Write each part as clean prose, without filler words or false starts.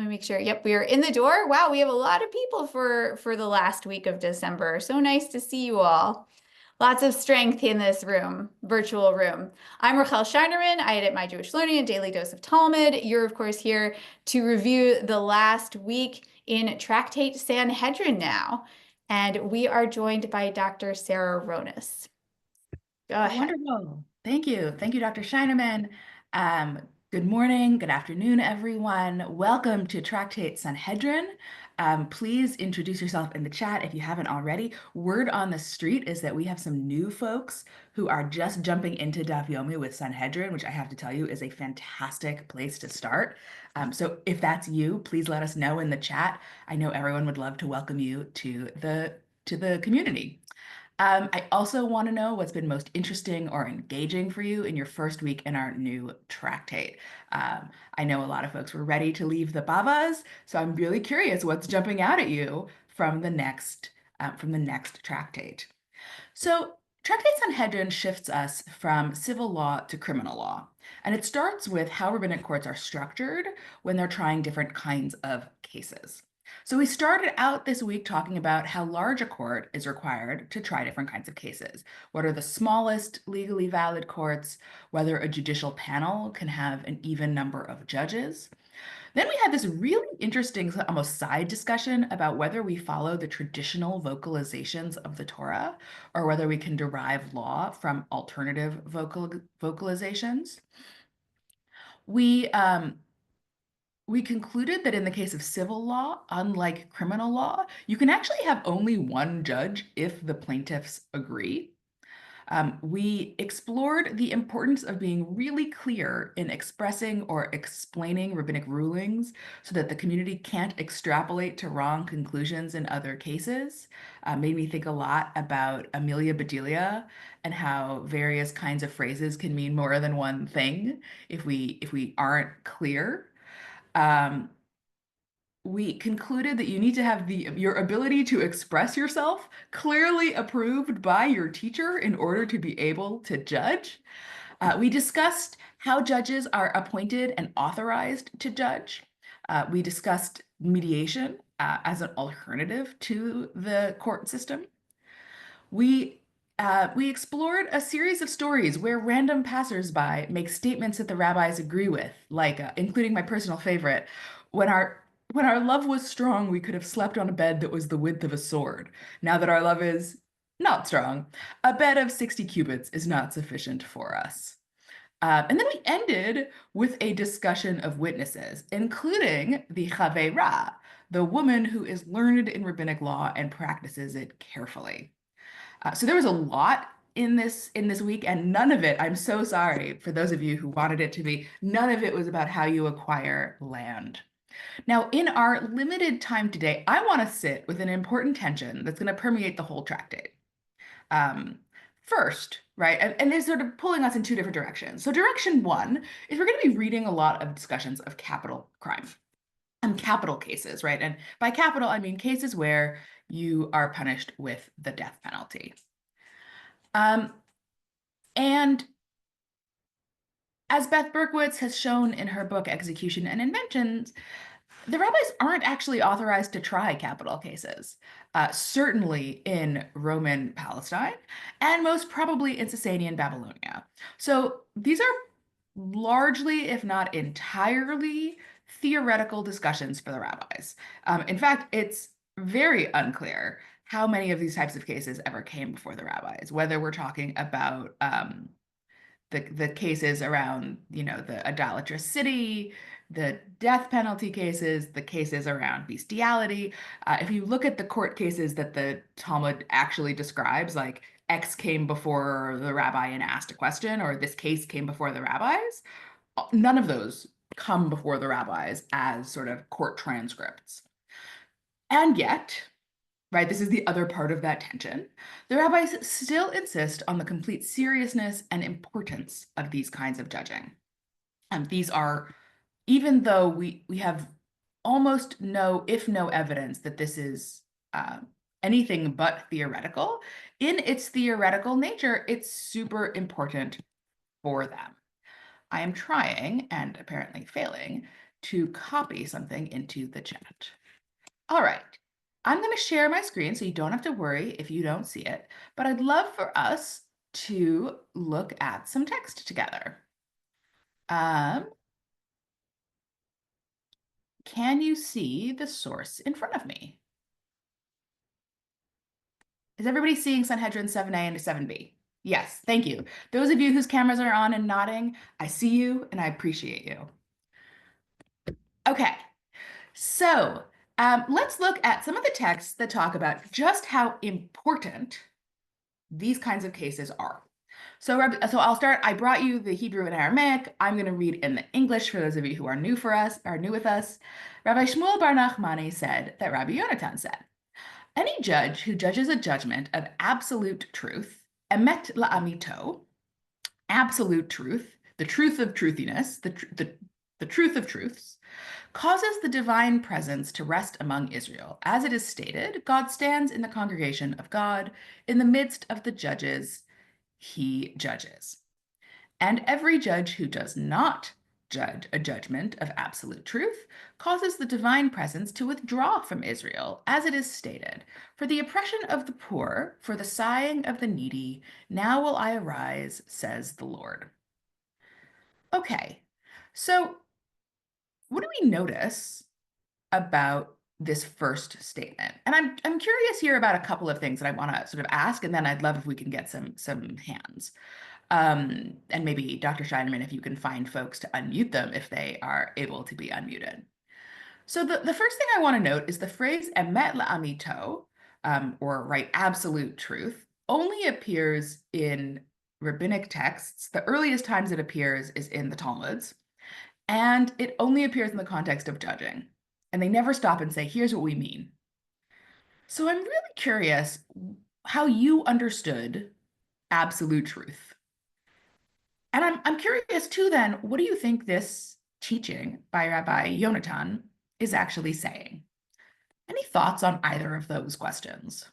Let me make sure. Yep, we are in the door. Wow, we have a lot of people for the last week of December. So nice to see you all. Lots of strength in this room, virtual room. I'm Rachel Scheinerman. I edit My Jewish Learning and Daily Dose of Talmud. You're, of course, here to review the last week in Tractate Sanhedrin now. And we are joined by Dr. Sarah Ronis. Go ahead. Wonderful. Thank you. Thank you, Dr. Scheineman. Good morning, good afternoon, everyone. Welcome to Tractate Sanhedrin. Please introduce yourself in the chat if you haven't already. Word on the street is that we have some new folks who are just jumping into Daf Yomi with Sanhedrin, which I have to tell you is a fantastic place to start. So if that's you, please let us know in the chat. I know everyone would love to welcome you to the community. I also want to know what's been most interesting or engaging for you in your first week in our new tractate. I know a lot of folks were ready to leave the Bavas, so I'm really curious what's jumping out at you from the next tractate. So Tractate Sanhedrin shifts us from civil law to criminal law, and it starts with how rabbinic courts are structured when they're trying different kinds of cases. So we started out this week talking about how large a court is required to try different kinds of cases. What are the smallest legally valid courts? Whether a judicial panel can have an even number of judges. Then we had this really interesting, almost side discussion about whether we follow the traditional vocalizations of the Torah or whether we can derive law from alternative vocalizations. We we concluded that in the case of civil law, unlike criminal law, you can actually have only one judge if the plaintiffs agree. We explored the importance of being really clear in expressing or explaining rabbinic rulings so that the community can't extrapolate to wrong conclusions in other cases. Made me think a lot about Amelia Bedelia and how various kinds of phrases can mean more than one thing if we aren't clear. Um, we concluded that you need to have your ability to express yourself clearly approved by your teacher in order to be able to judge. We discussed how judges are appointed and authorized to judge. We discussed mediation as an alternative to the court system. We explored a series of stories where random passersby make statements that the rabbis agree with, like including my personal favorite, when our love was strong, we could have slept on a bed that was the width of a sword. Now that our love is not strong, a bed of 60 cubits is not sufficient for us. And then we ended with a discussion of witnesses, including the Chaveira, the woman who is learned in rabbinic law and practices it carefully. So there was a lot in this week, and none of it, I'm so sorry for those of you who wanted it to be, none of it was about how you acquire land. Now, in our limited time today, I want to sit with an important tension that's going to permeate the whole tractate. Um, First, right, and they're sort of pulling us in two different directions. So direction one is we're going to be reading a lot of discussions of capital crime and capital cases, right? And by capital, I mean cases where you are punished with the death penalty. Um, and as Beth Berkowitz has shown in her book Execution and Inventions, the rabbis aren't actually authorized to try capital cases, certainly in Roman Palestine, and most probably in Sasanian Babylonia. So these are largely, if not entirely, theoretical discussions for the rabbis. In fact, it's very unclear how many of these types of cases ever came before the rabbis, whether we're talking about the cases around, the idolatrous city, the death penalty cases, the cases around bestiality. If you look at the court cases that the Talmud actually describes, like X came before the rabbi and asked a question, or this case came before the rabbis, none of those come before the rabbis as sort of court transcripts. And yet, right, this is the other part of that tension. The rabbis still insist on the complete seriousness and importance of these kinds of judging. And these are, even though we have almost no, if no evidence that this is anything but theoretical, in its theoretical nature, it's super important for them. I am trying, and apparently failing, to copy something into the chat. All right. I'm going to share my screen so you don't have to worry if you don't see it, but I'd love for us to look at some text together. Can you see the source in front of me? Is everybody seeing Sanhedrin 7a and 7b? Yes, thank you. Those of you whose cameras are on and nodding, I see you and I appreciate you. Okay, so let's look at some of the texts that talk about just how important these kinds of cases are. So I'll start. I brought you the Hebrew and Aramaic. I'm going to read in the English for those of you who are new with us. Rabbi Shmuel Bar Nachmani said that Rabbi Yonatan said, any judge who judges a judgment of absolute truth, emet la'amito, absolute truth, the truth of truthiness, the truth of truths, causes the divine presence to rest among Israel. As it is stated, God stands in the congregation of God. In the midst of the judges, he judges. And every judge who does not judge a judgment of absolute truth causes the divine presence to withdraw from Israel, as it is stated, for the oppression of the poor, for the sighing of the needy, now will I arise, says the Lord. Okay, so what do we notice about this first statement? And I'm curious here about a couple of things that I want to sort of ask, and then I'd love if we can get some hands. And maybe Dr. Scheinerman, if you can find folks to unmute them if they are able to be unmuted. So the first thing I want to note is the phrase emet la'amito, or right, absolute truth, only appears in rabbinic texts. The earliest times it appears is in the Talmuds, and it only appears in the context of judging. And they never stop and say, here's what we mean. So I'm really curious how you understood absolute truth. And I'm curious too, then, what do you think this teaching by Rabbi Yonatan is actually saying? Any thoughts on either of those questions?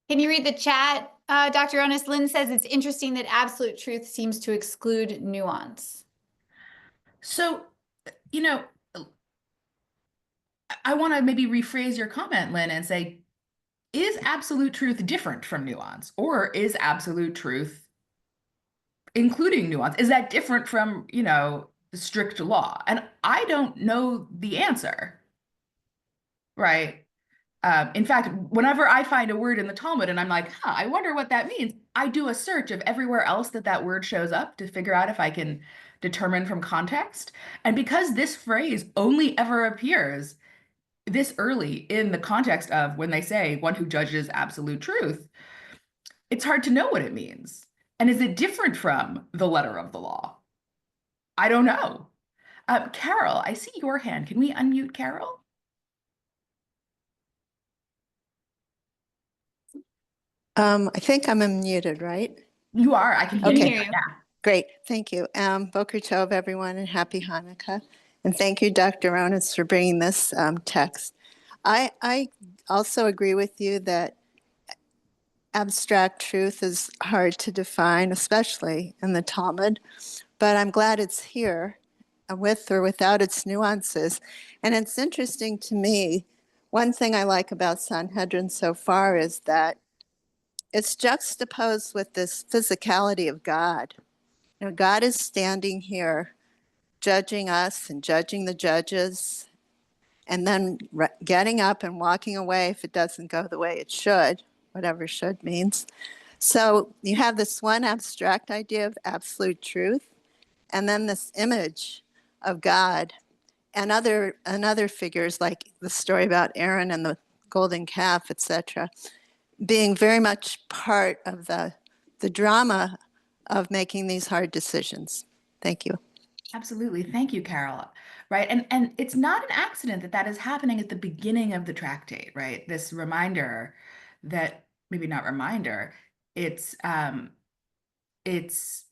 Can you read the chat? Dr. Honest Lynn says it's interesting that absolute truth seems to exclude nuance. So, you know, I want to maybe rephrase your comment, Lynn, and say, is absolute truth different from nuance? Or is absolute truth including nuance? Is that different from, the strict law? And I don't know the answer, right? In fact, whenever I find a word in the Talmud and I'm like, I wonder what that means, I do a search of everywhere else that word shows up to figure out if I can determine from context. And because this phrase only ever appears this early in the context of when they say one who judges absolute truth, it's hard to know what it means. And is it different from the letter of the law? I don't know. Carol, I see your hand. Can we unmute Carol? I think I'm unmuted, right? You are. I can hear Can you. Okay. hear you. Yeah. Great. Thank you. Boker Tov, everyone, and happy Hanukkah. And thank you, Dr. Ronas, for bringing this text. I also agree with you that abstract truth is hard to define, especially in the Talmud, but I'm glad it's here with or without its nuances. And it's interesting to me, one thing I like about Sanhedrin so far is that it's juxtaposed with this physicality of God. God is standing here judging us and judging the judges, and then getting up and walking away if it doesn't go the way it should, whatever should means. So you have this one abstract idea of absolute truth, and then this image of God and other figures like the story about Aaron and the golden calf, etc., being very much part of the drama of making these hard decisions. Thank you. Absolutely. Thank you, Carol. Right. And it's not an accident that is happening at the beginning of the tractate, right? This reminder that maybe not reminder, it's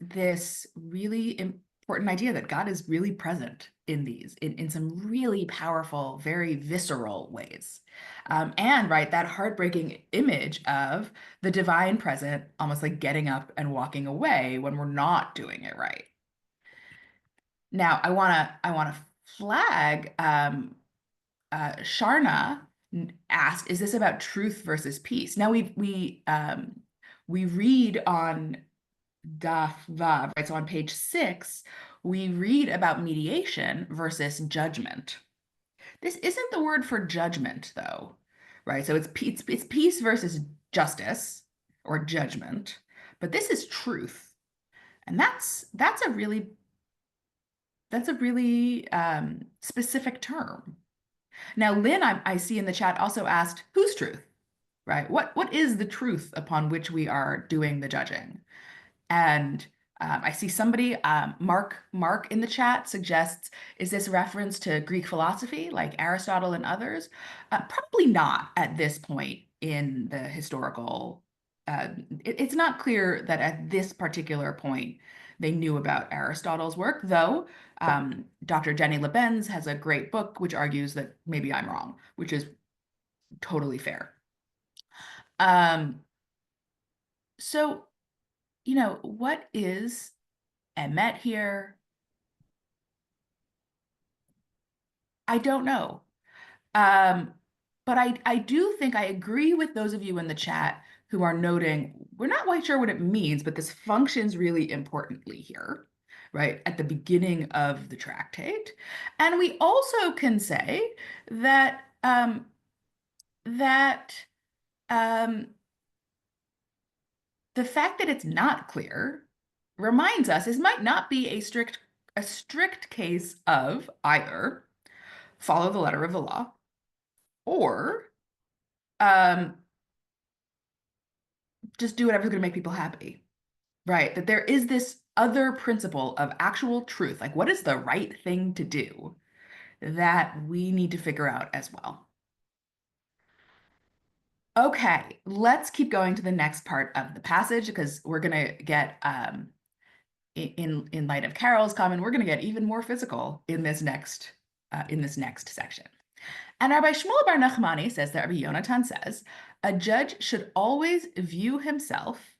this really important idea that God is really present in these in some really powerful, very visceral ways. And right, that heartbreaking image of the divine present almost like getting up and walking away when we're not doing it right. Now, I wanna flag Sharna asked, "Is this about truth versus peace?" Now we read on Daf Vav, right? So on page 6, we read about mediation versus judgment. This isn't the word for judgment, though, right? So it's peace versus justice or judgment, but this is truth, and that's a really specific term. Now, Lynn, I see in the chat also asked, whose truth, right? What is the truth upon which we are doing the judging? And I see somebody, Mark in the chat suggests, is this reference to Greek philosophy like Aristotle and others? Probably not at this point in the historical. It's not clear that at this particular point they knew about Aristotle's work, though Dr. Jenny Lebenz has a great book which argues that maybe I'm wrong, which is totally fair. So, what is Emet here? I don't know. Um, but I do think I agree with those of you in the chat who are noting we're not quite sure what it means, but this functions really importantly here, right, at the beginning of the tractate. And we also can say that that um, the fact that it's not clear reminds us this might not be a strict case of either follow the letter of the law or um, just do whatever's going to make people happy, right? That there is this other principle of actual truth, like what is the right thing to do, that we need to figure out as well. Okay, let's keep going to the next part of the passage because we're going to get in light of Carol's comment, we're going to get even more physical in this next section. And Rabbi Shmuel Bar Nachmani says that Rabbi Yonatan says, a judge should always view himself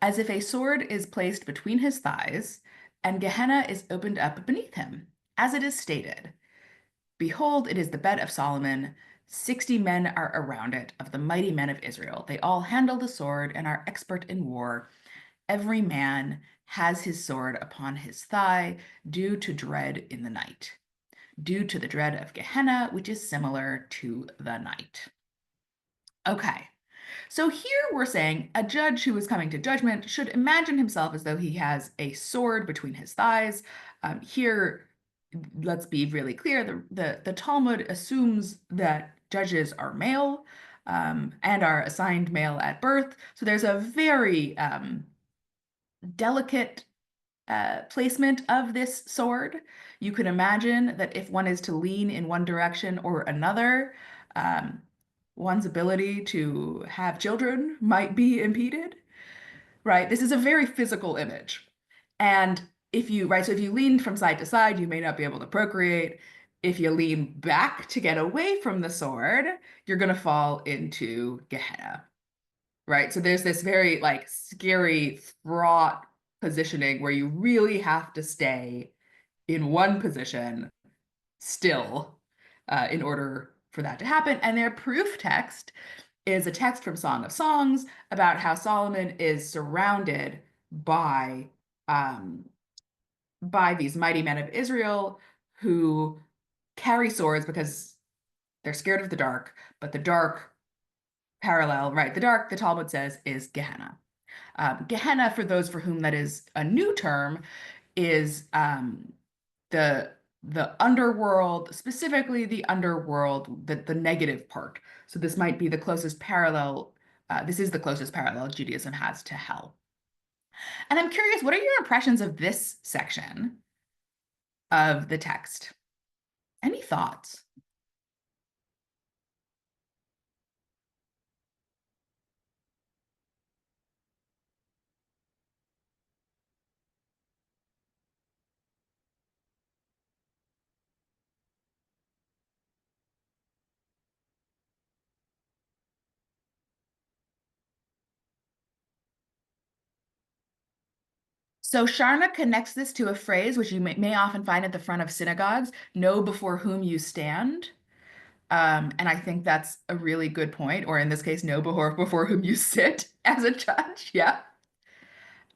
as if a sword is placed between his thighs and Gehenna is opened up beneath him, as it is stated, behold, it is the bed of Solomon. 60 men are around it, of the mighty men of Israel. They all handle the sword and are expert in war. Every man has his sword upon his thigh, due to dread in the night, due to the dread of Gehenna, which is similar to the night. Okay, so here we're saying a judge who is coming to judgment should imagine himself as though he has a sword between his thighs. Here, let's be really clear, the Talmud assumes that judges are male and are assigned male at birth. So there's a very delicate placement of this sword. You can imagine that if one is to lean in one direction or another, one's ability to have children might be impeded, right? This is a very physical image. And so if you lean from side to side, you may not be able to procreate. If you lean back to get away from the sword, you're going to fall into Gehenna, right? So there's this very like scary, fraught positioning where you really have to stay in one position still in order for that to happen. And their proof text is a text from Song of Songs about how Solomon is surrounded by these mighty men of Israel who carry swords because they're scared of the dark, but the dark parallel, right? The dark, the Talmud says, is Gehenna. Gehenna, for those for whom that is a new term, is the underworld, specifically the underworld, the negative part. So this might be the closest parallel. This is the closest parallel Judaism has to hell. And I'm curious, what are your impressions of this section of the text? Any thoughts? So Sharna connects this to a phrase which you may often find at the front of synagogues, know before whom you stand. And I think that's a really good point, or in this case, know before whom you sit as a judge. Yeah.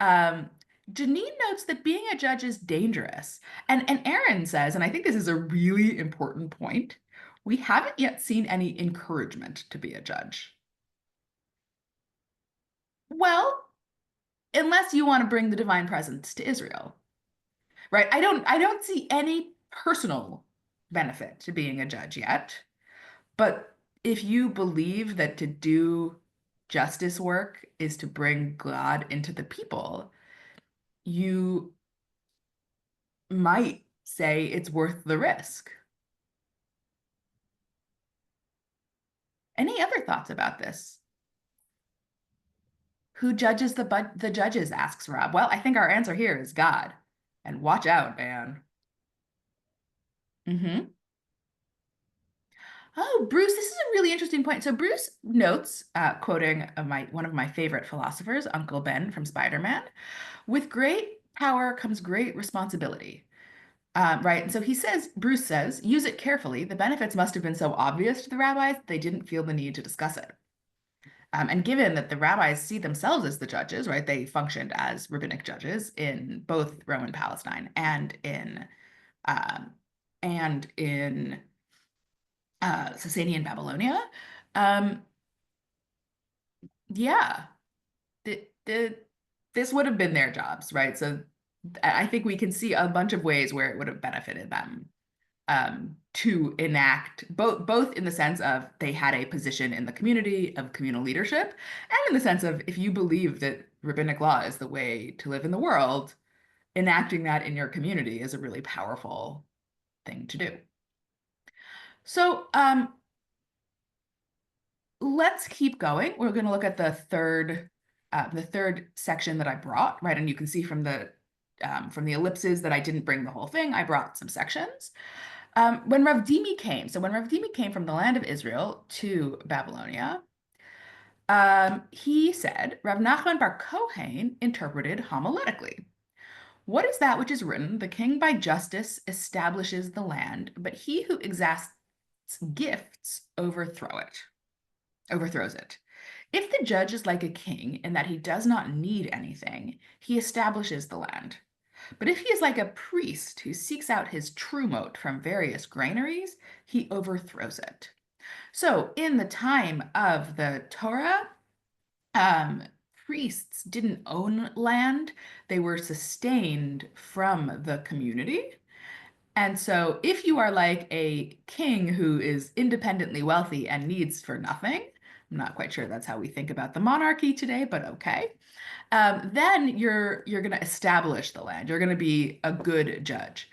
Um, Janine notes that being a judge is dangerous. And Aaron says, and I think this is a really important point, we haven't yet seen any encouragement to be a judge. Well, unless you want to bring the divine presence to Israel, right? I don't see any personal benefit to being a judge yet. But if you believe that to do justice work is to bring God into the people, you might say it's worth the risk. Any other thoughts about this? Who judges the judges, asks Rob. Well, I think our answer here is God. And watch out, man. Mm-hmm. Oh, Bruce, this is a really interesting point. So Bruce notes, quoting one of my favorite philosophers, Uncle Ben from Spider-Man, with great power comes great responsibility. Right. And so Bruce says, use it carefully. The benefits must have been so obvious to the rabbis, they didn't feel the need to discuss it. And given that the rabbis see themselves as the judges, right, they functioned as rabbinic judges in both Roman Palestine um, and in Sasanian Babylonia. Um, yeah, the, this would have been their jobs, right? So I think we can see a bunch of ways where it would have benefited them to enact both in the sense of they had a position in the community of communal leadership, and in the sense of if you believe that rabbinic law is the way to live in the world, enacting that in your community is a really powerful thing to do. So let's keep going. We're going to look at the third section that I brought, right? And you can see from the ellipses that I didn't bring the whole thing. I brought some sections. When Rav Dimi came, so when Rav Dimi came from the land of Israel to Babylonia, he said, Rav Nachman bar Kohen interpreted homiletically. What is that which is written? The king by justice establishes the land, but he who exacts gifts overthrows it. If the judge is like a king in that he does not need anything, he establishes the land. But if he is like a priest who seeks out his trumot from various granaries, he overthrows it. So in the time of the Torah, priests didn't own land. They were sustained from the community. And so if you are like a king who is independently wealthy and needs for nothing, I'm not quite sure that's how we think about the monarchy today, but okay. Then you're going to establish the land. You're going to be a good judge.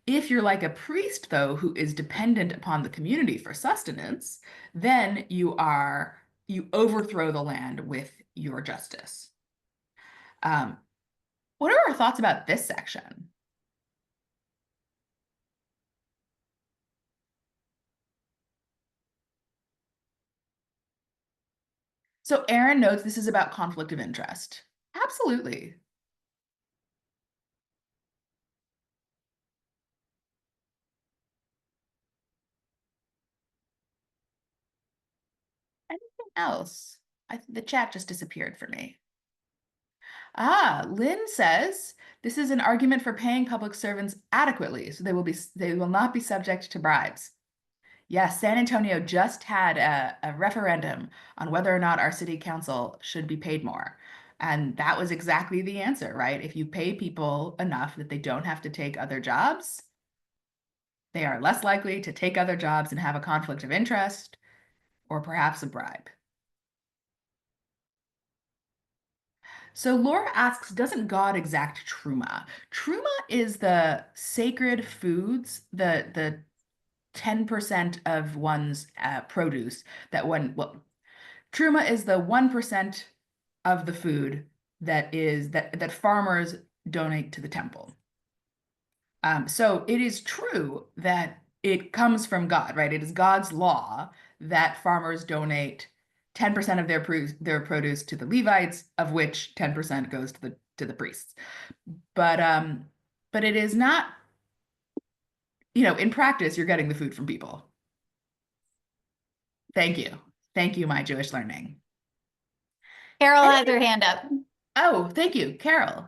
If you're like a priest, though, who is dependent upon the community for sustenance, then you overthrow the land with your justice. Um, what are our thoughts about this section? So Aaron notes this is about conflict of interest. Absolutely. Anything else? The chat just disappeared for me. Lynn says this is an argument for paying public servants adequately, so they will not be subject to bribes. Yes, San Antonio just had a referendum on whether or not our city council should be paid more. And that was exactly the answer, right? If you pay people enough that they don't have to take other jobs, they are less likely to take other jobs and have a conflict of interest or perhaps a bribe. So Laura asks, doesn't God exact truma? Truma is the sacred foods, the 10% of one's produce well, truma is the 1% of the food that farmers donate to the temple. So it is true that it comes from God, right? It is God's law that farmers donate 10% of their produce to the Levites, of which 10% goes to the priests. But it is not, in practice, you're getting the food from people. Thank you. Thank you, my Jewish learning. Carol has Anything? her hand up. Oh, thank you, Carol.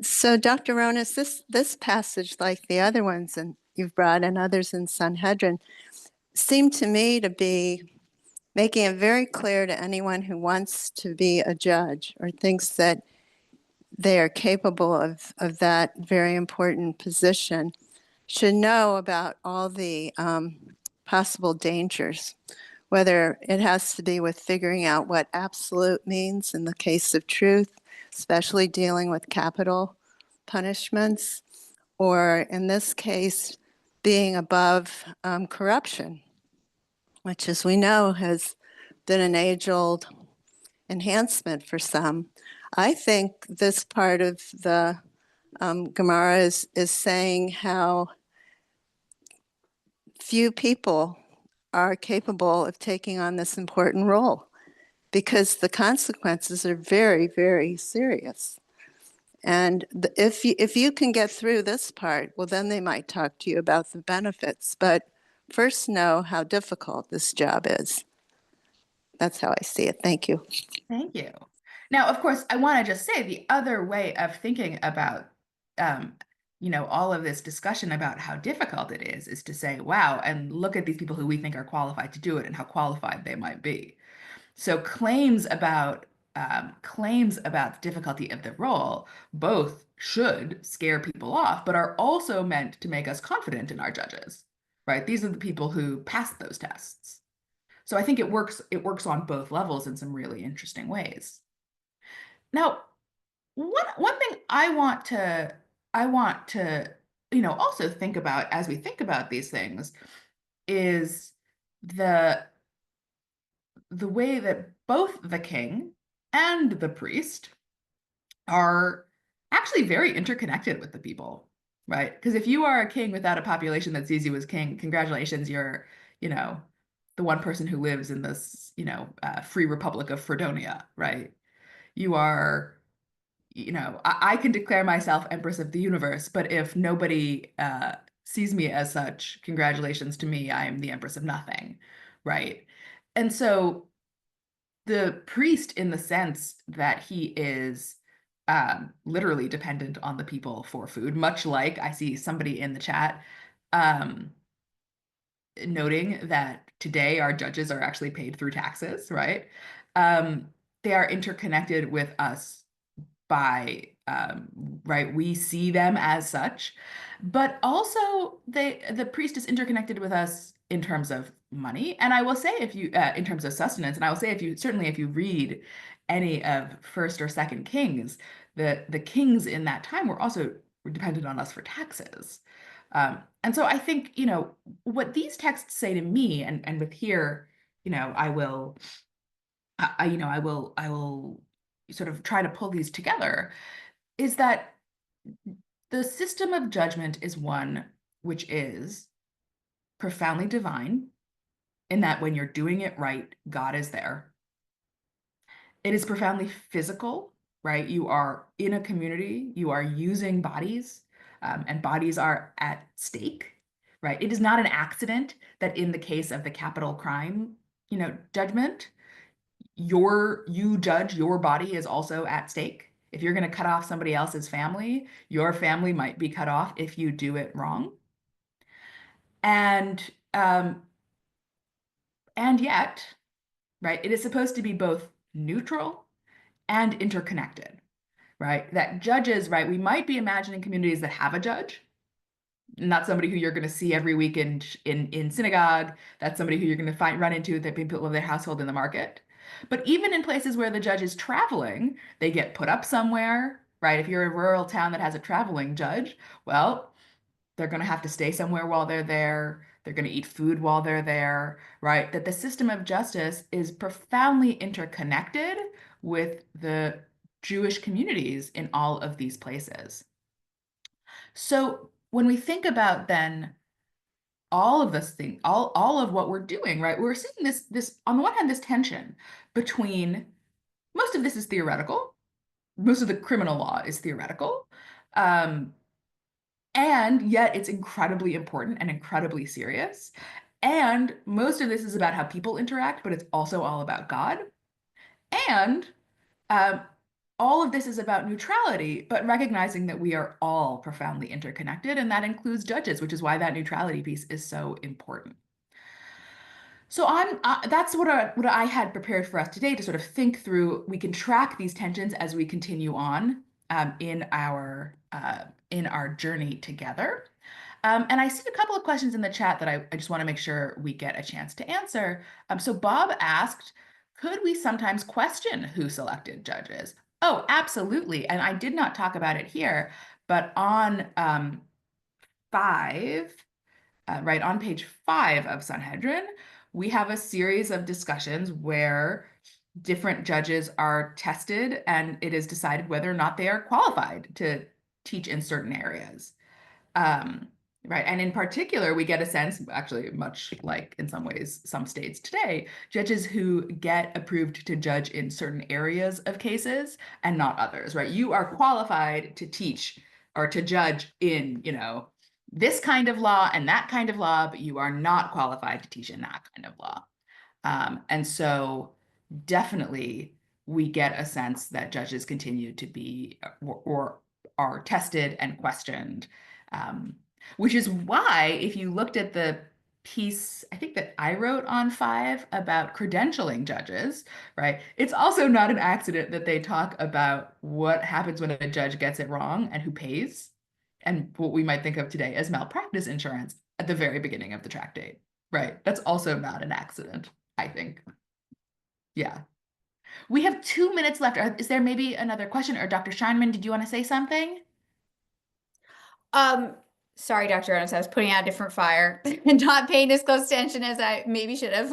So Dr. Ronas, this passage, like the other ones and you've brought and others in Sanhedrin, seem to me to be making it very clear to anyone who wants to be a judge or thinks that they are capable of that very important position, should know about all the possible dangers, whether it has to be with figuring out what absolute means in the case of truth, especially dealing with capital punishments, or in this case, being above corruption, which, as we know, has been an age-old enhancement for some. I think this part of the Gemara is saying how few people are capable of taking on this important role because the consequences are very, very serious. And if you can get through this part, well, then they might talk to you about the benefits. But first, know how difficult this job is. That's how I see it. Thank you. Thank you. Now, of course, I want to just say the other way of thinking about, all of this discussion about how difficult it is to say, wow, and look at these people who we think are qualified to do it and how qualified they might be. So claims about the difficulty of the role both should scare people off, but are also meant to make us confident in our judges, right? These are the people who passed those tests. So I think it works on both levels in some really interesting ways. Now, one thing I want to also think about as we think about these things is the way that both the king and the priest are actually very interconnected with the people, right? Because if you are a king without a population that sees you as king, congratulations, you're, the one person who lives in this, free republic of Fredonia, right? You are, I can declare myself Empress of the Universe, but if nobody sees me as such, congratulations to me, I am the Empress of nothing, right? And so the priest, in the sense that he is literally dependent on the people for food, much like I see somebody in the chat um, noting that today our judges are actually paid through taxes, right? They are interconnected with us by right, we see them as such, but also the priest is interconnected with us in terms of money. And I will say, if you in terms of sustenance, and I will say, if you read any of First or Second Kings, the kings in that time were also dependent on us for taxes. And so I think, what these texts say to me, and with here, I will I will sort of try to pull these together, is that the system of judgment is one which is profoundly divine, in that when you're doing it right, God is there. It is profoundly physical, right? You are in a community, you are using bodies, and bodies are at stake, right? It is not an accident that in the case of the capital crime, judgment, you judge your body is also at stake. If you're going to cut off somebody else's family, your family might be cut off if you do it wrong. And yet, right, it is supposed to be both neutral and interconnected, right? That judges, right, we might be imagining communities that have a judge, not somebody who you're going to see every week in synagogue. That's somebody who you're going to run into that people of their household in the market. But even in places where the judge is traveling, they get put up somewhere, right? If you're a rural town that has a traveling judge, well, they're going to have to stay somewhere while they're there. They're going to eat food while they're there, right? That the system of justice is profoundly interconnected with the Jewish communities in all of these places. So when we think about then all of this thing, all of what we're doing, right? We're seeing this on the one hand, this tension between most of this is theoretical, most of the criminal law is theoretical, um, and yet it's incredibly important and incredibly serious. And most of this is about how people interact, but it's also all about God. And um, all of this is about neutrality, but recognizing that we are all profoundly interconnected, and that includes judges, which is why that neutrality piece is so important. So that's what I had prepared for us today to sort of think through. We can track these tensions as we continue on in our journey together. And I see a couple of questions in the chat that I just want to make sure we get a chance to answer. So Bob asked, could we sometimes question who selected judges? Oh, absolutely. And I did not talk about it here, but on 5, right on page 5 of Sanhedrin, we have a series of discussions where different judges are tested and it is decided whether or not they are qualified to teach in certain areas. Um, right. And in particular, we get a sense, actually, much like in some ways, some states today, judges who get approved to judge in certain areas of cases and not others, right? You are qualified to teach or to judge in, this kind of law and that kind of law, but you are not qualified to teach in that kind of law. And so definitely we get a sense that judges continue to be or are tested and questioned, um, which is why if you looked at the piece, I think that I wrote on 5 about credentialing judges, right? It's also not an accident that they talk about what happens when a judge gets it wrong and who pays, and what we might think of today as malpractice insurance at the very beginning of the tractate, right? That's also not an accident, I think. Yeah. We have 2 minutes left. Is there maybe another question? Or Dr. Scheinman, did you want to say something? Um, Sorry, Dr. Ernest, I was putting out a different fire and not paying as close attention as I maybe should have.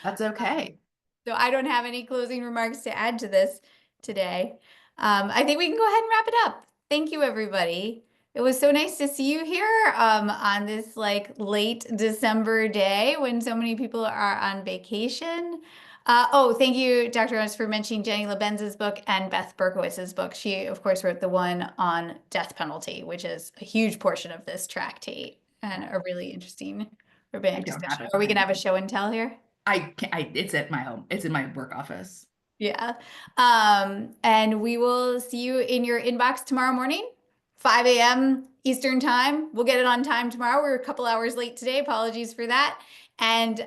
That's okay. So I don't have any closing remarks to add to this today. I think we can go ahead and wrap it up. Thank you, everybody. It was so nice to see you here on this like late December day when so many people are on vacation. Oh, thank you, Dr. Ernst, for mentioning Jenny Lebenz's book and Beth Berkowitz's book. She, of course, wrote the one on death penalty, which is a huge portion of this tractate and a really interesting I rabbinic don't have discussion. it Are we going to behind have a me. show and tell here? It's at my home. It's in my work office. Yeah. And we will see you in your inbox tomorrow morning, 5 a.m. Eastern time. We'll get it on time tomorrow. We're a couple hours late today. Apologies for that. And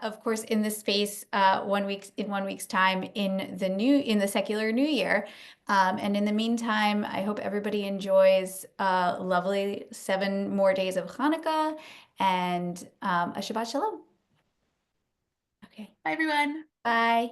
of course, in this space, 1 week's time in the secular new year. And in the meantime, I hope everybody enjoys lovely 7 more days of Hanukkah and a Shabbat Shalom. Okay. Bye, everyone. Bye.